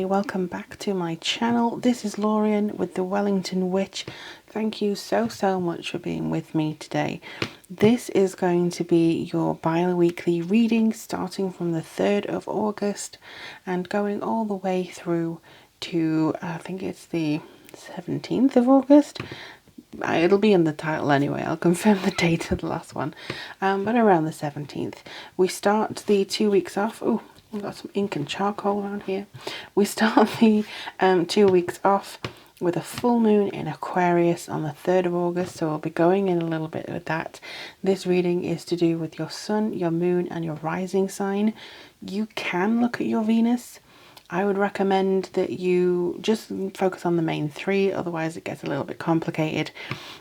welcome back to my channel. This is Lorien with the Wellington Witch. Thank you so much for being with me today. This is going to be your bi-weekly reading starting from the 3rd of August and going all the way through to I think it's the 17th of August. It'll be in the title anyway, I'll confirm the date of the last one, but around the 17th. We start the 2 weeks off. Oh, I've got some ink and charcoal around here. We start the 2 weeks off with a full moon in Aquarius on the 3rd of August, so we'll be going in a little bit with that. This reading is to do with your sun, your moon and your rising sign. You can look at your Venus. I would recommend that you just focus on the main three, otherwise it gets a little bit complicated.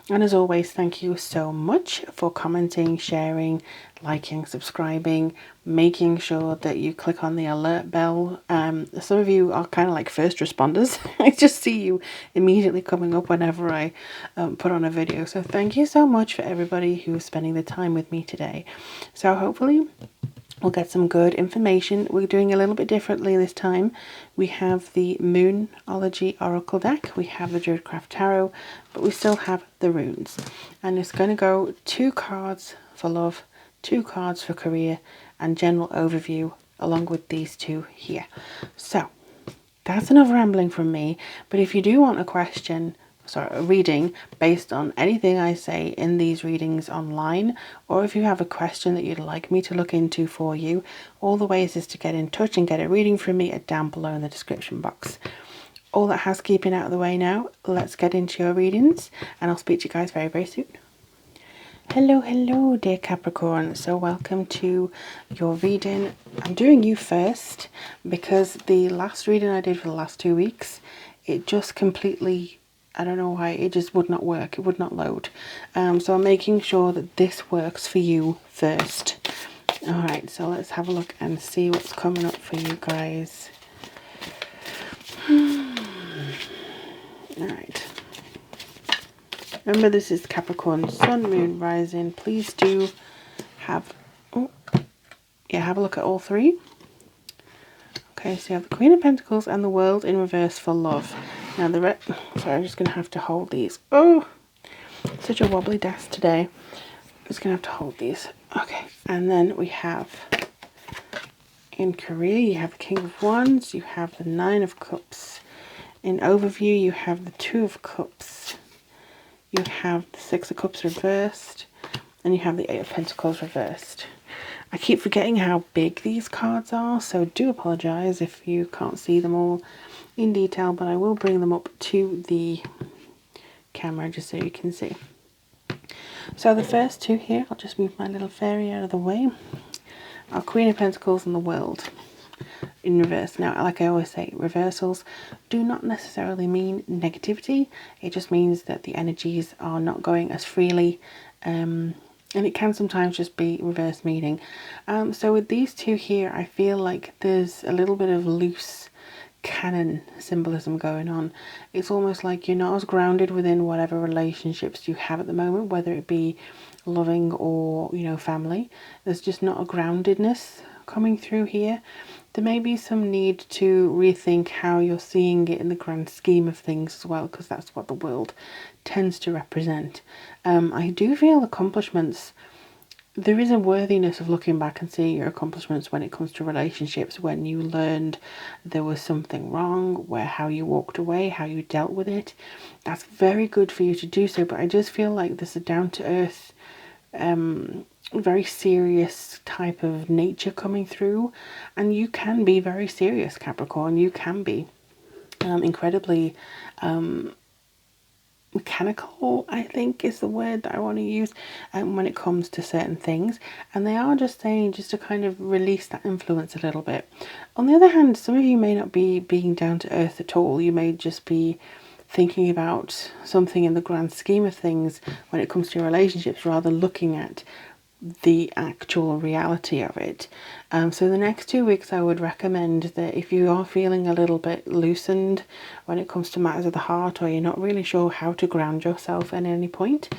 And as always, thank you so much for commenting, sharing, liking, subscribing, making sure that you click on the alert bell. Some of you are kind of like first responders. I just see you immediately coming up whenever I put on a video. So thank you so much for everybody who's spending the time with me today. So hopefully we'll get some good information. We're doing a little bit differently this time. We have the Moonology Oracle deck, we have the Druidcraft Tarot, but we still have the runes. And it's going to go 2 cards for love, 2 cards for career, and general overview along with these 2 here. So that's enough rambling from me, but if you do want a reading based on anything I say in these readings online, or if you have a question that you'd like me to look into for you, all the ways is to get in touch and get a reading from me are down below in the description box. All that housekeeping out of the way now, let's get into your readings and I'll speak to you guys very soon. Hello dear Capricorn, so welcome to your reading. I'm doing you first because the last reading I did for the last 2 weeks, it just completely, I don't know why, it just would not work, it would not load. So I'm making sure that this works for you first. Alright, so let's have a look and see what's coming up for you guys. Alright. Remember, this is Capricorn, Sun, Moon, Rising. Please do have a look at all 3. Okay, so you have the Queen of Pentacles and the World in reverse for love. Now sorry, I'm just going to have to hold these. Oh, such a wobbly desk today. I'm just going to have to hold these. Okay, and then we have, in career, you have the King of Wands, you have the 9 of Cups. In overview, you have the 2 of Cups. You have the 6 of Cups reversed, and you have the 8 of Pentacles reversed. I keep forgetting how big these cards are, so do apologise if you can't see them all in detail, but I will bring them up to the camera just so you can see. So the first 2 here, I'll just move my little fairy out of the way, are Queen of Pentacles and the World in reverse. Now, like I always say, reversals do not necessarily mean negativity. It just means that the energies are not going as freely, and it can sometimes just be reverse meaning. So with these 2 here, I feel like there's a little bit of loose cannon symbolism going on. It's almost like you're not as grounded within whatever relationships you have at the moment, whether it be loving or, you know, family. There's just not a groundedness coming through here. There may be some need to rethink how you're seeing it in the grand scheme of things as well, because that's what the world tends to represent. I do feel accomplishments. There is a worthiness of looking back and seeing your accomplishments when it comes to relationships, when you learned there was something wrong, how you walked away, how you dealt with it. That's very good for you to do so, but I just feel like there's a down-to-earth, very serious type of nature coming through, and you can be very serious, Capricorn. You can be incredibly mechanical, I think is the word that I want to use, when it comes to certain things, and they are just saying just to kind of release that influence a little bit. On the other hand, some of you may not be being down to earth at all. You may just be thinking about something in the grand scheme of things when it comes to your relationships, rather looking at the actual reality of it. So the next 2 weeks, I would recommend that if you are feeling a little bit loosened when it comes to matters of the heart, or you're not really sure how to ground yourself at any point,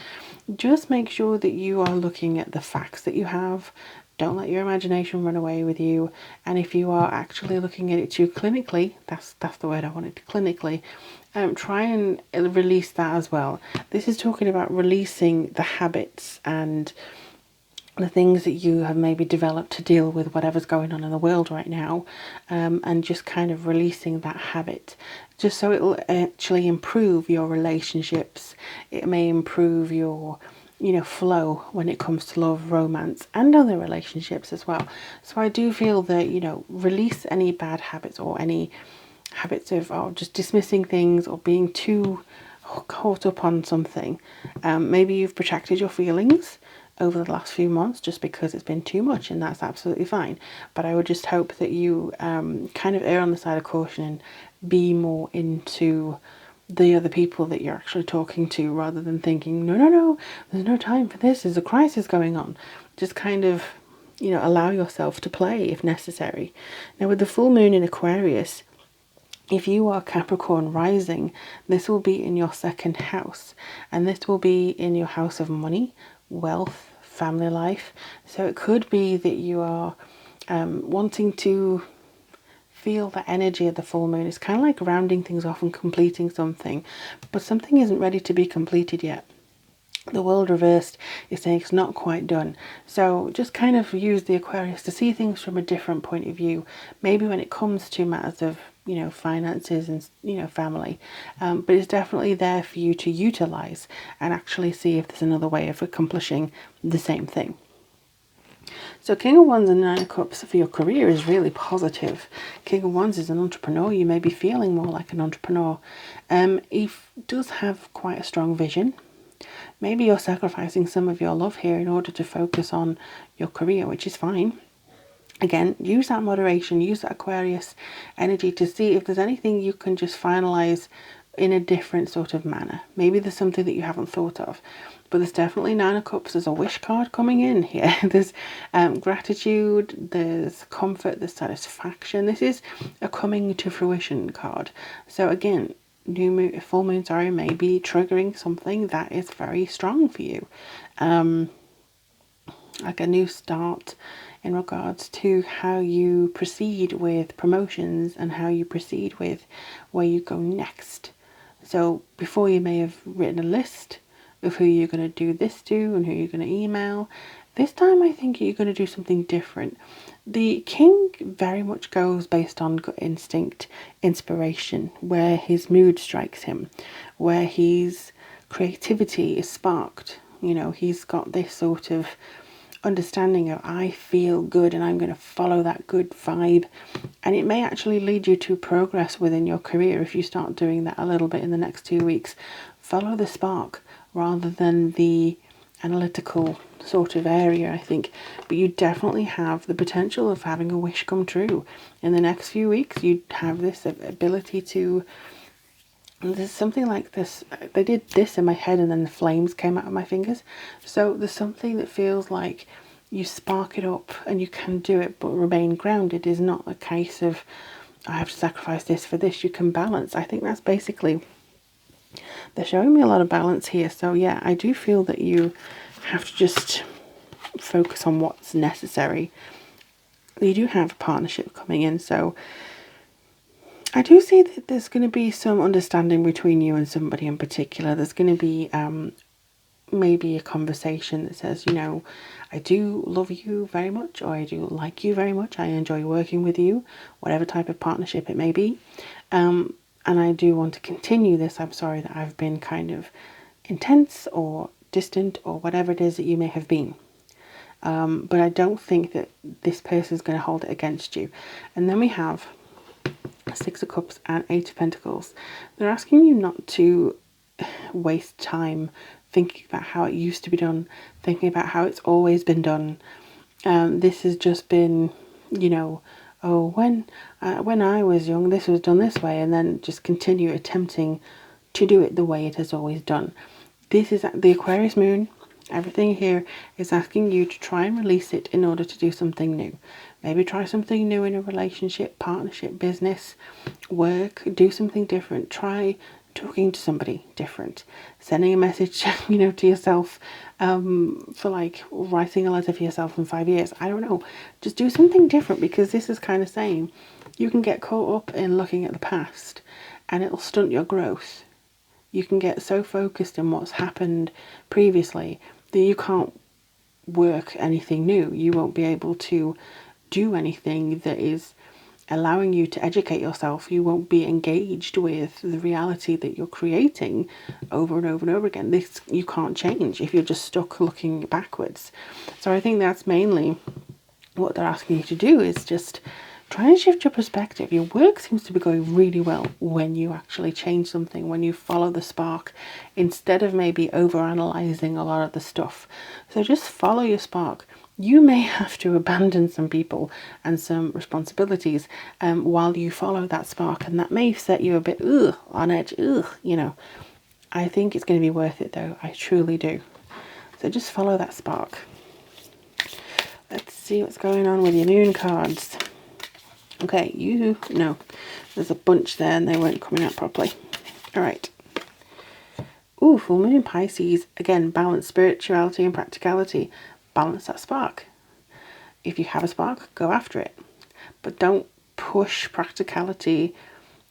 just make sure that you are looking at the facts that you have, Don't let your imagination run away with you. And if you are actually looking at it too clinically, that's the word I wanted, clinically, try and release that as well. This is talking about releasing the habits and the things that you have maybe developed to deal with whatever's going on in the world right now, and just kind of releasing that habit, just so it will actually improve your relationships. It may improve your flow when it comes to love, romance, and other relationships as well. So I do feel that, release any bad habits or any habits of just dismissing things or being too caught up on something. Maybe you've protected your feelings over the last few months just because it's been too much, and that's absolutely fine. But I would just hope that you kind of err on the side of caution and be more into the other people that you're actually talking to, rather than thinking, no, there's no time for this, there's a crisis going on. Just kind of, allow yourself to play if necessary. Now, with the full moon in Aquarius, if you are Capricorn rising, this will be in your second house, and this will be in your house of money, wealth, family life. So it could be that you are wanting to feel the energy of the full moon. It's kind of like rounding things off and completing something, but something isn't ready to be completed yet. The world reversed is saying it's not quite done. So just kind of use the Aquarius to see things from a different point of view. Maybe when it comes to matters of, finances and, family. But it's definitely there for you to utilize and actually see if there's another way of accomplishing the same thing. So King of Wands and Nine of Cups for your career is really positive. King of Wands is an entrepreneur. You may be feeling more like an entrepreneur. He does have quite a strong vision. Maybe you're sacrificing some of your love here in order to focus on your career, which is fine. Again, use that moderation, use that Aquarius energy to see if there's anything you can just finalize in a different sort of manner. Maybe there's something that you haven't thought of. But there's definitely Nine of Cups. There's a wish card coming in here. There's gratitude, there's comfort, there's satisfaction. This is a coming to fruition card. So again, full moon, may be triggering something that is very strong for you. Like a new start in regards to how you proceed with promotions and how you proceed with where you go next. So before, you may have written a list of who you're going to do this to and who you're going to email. This time I think you're going to do something different. The King very much goes based on gut instinct, inspiration, where his mood strikes him, where his creativity is sparked. He's got this sort of understanding of, I feel good and I'm going to follow that good vibe. And it may actually lead you to progress within your career if you start doing that a little bit in the next 2 weeks. Follow the spark rather than the analytical sort of area, I think. But you definitely have the potential of having a wish come true. In the next few weeks, you have this ability to... There's something like this. They did this in my head and then the flames came out of my fingers. So there's something that feels like you spark it up and you can do it but remain grounded. Is not a case of, I have to sacrifice this for this. You can balance. I think that's basically... They're showing me a lot of balance here. So yeah, I do feel that you have to just focus on what's necessary. You do have a partnership coming in, so I do see that there's going to be some understanding between you and somebody in particular. There's going to be maybe a conversation that says, I do love you very much, or I do like you very much. I enjoy working with you, whatever type of partnership it may be. And I do want to continue this. I'm sorry that I've been kind of intense or distant or whatever it is that you may have been. But I don't think that this person is going to hold it against you. And then we have Six of Cups and Eight of Pentacles. They're asking you not to waste time thinking about how it used to be done, thinking about how it's always been done. This has just been, when I was young, this was done this way, and then just continue attempting to do it the way it has always done. This is the Aquarius moon. Everything here is asking you to try and release it in order to do something new. Maybe try something new in a relationship, partnership, business, work. Do something different. Try talking to somebody different, sending a message, to yourself, for like writing a letter for yourself in 5 years. I don't know. Just do something different, because this is kind of saying you can get caught up in looking at the past and it'll stunt your growth. You can get so focused in what's happened previously that you can't work anything new. You won't be able to do anything that is allowing you to educate yourself. You won't be engaged with the reality that you're creating over and over and over again. This you can't change if you're just stuck looking backwards. So I think that's mainly what they're asking you to do, is just try and shift your perspective. Your work seems to be going really well when you actually change something, when you follow the spark instead of maybe over-analyzing a lot of the stuff. So just follow your spark. You may have to abandon some people and some responsibilities while you follow that spark, and that may set you a bit on edge. I think it's going to be worth it though. I truly do. So just follow that spark. Let's see what's going on with your moon cards. Okay, there's a bunch there and they weren't coming out properly. All right. Ooh, full moon in Pisces. Again, balance spirituality and practicality. Balance that spark. If you have a spark, go after it. But don't push practicality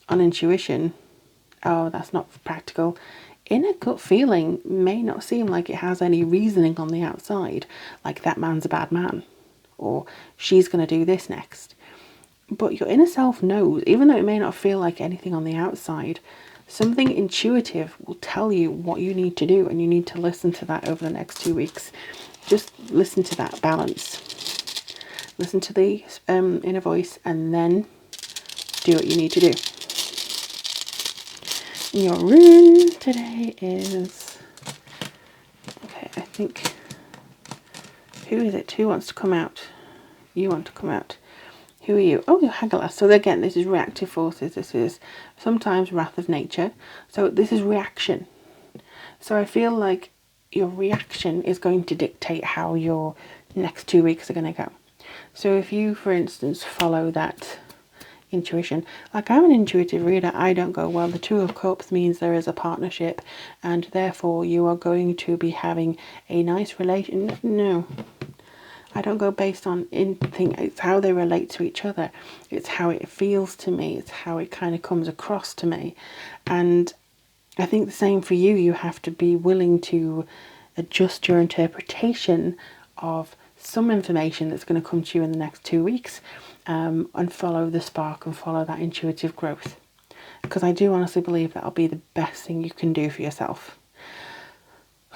on intuition. Oh, that's not practical. Inner gut feeling may not seem like it has any reasoning on the outside, like that man's a bad man, or she's going to do this next. But your inner self knows, even though it may not feel like anything on the outside, something intuitive will tell you what you need to do, and you need to listen to that over the next 2 weeks. Just listen to that balance. Listen to the inner voice and then do what you need to do. Your rune today is... Okay, I think... Who is it? Who wants to come out? You want to come out. Who are you? Oh, you're Haggler. So again, this is reactive forces. This is sometimes wrath of nature. So this is reaction. So I feel like your reaction is going to dictate how your next 2 weeks are going to go. So if you, for instance, follow that intuition, like I'm an intuitive reader, I don't go, well, the Two of Cups means there is a partnership and therefore you are going to be having a nice relation. No. I don't go based on anything. It's how they relate to each other. It's how it feels to me. It's how it kind of comes across to me. And I think the same for you. You have to be willing to adjust your interpretation of some information that's going to come to you in the next 2 weeks, and follow the spark and follow that intuitive growth. Because I do honestly believe that'll be the best thing you can do for yourself.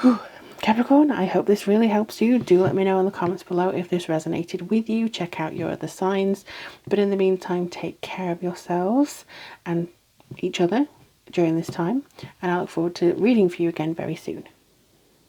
Whew. Capricorn, I hope this really helps you. Do let me know in the comments below if this resonated with you. Check out your other signs. But in the meantime, take care of yourselves and each other during this time. And I look forward to reading for you again very soon.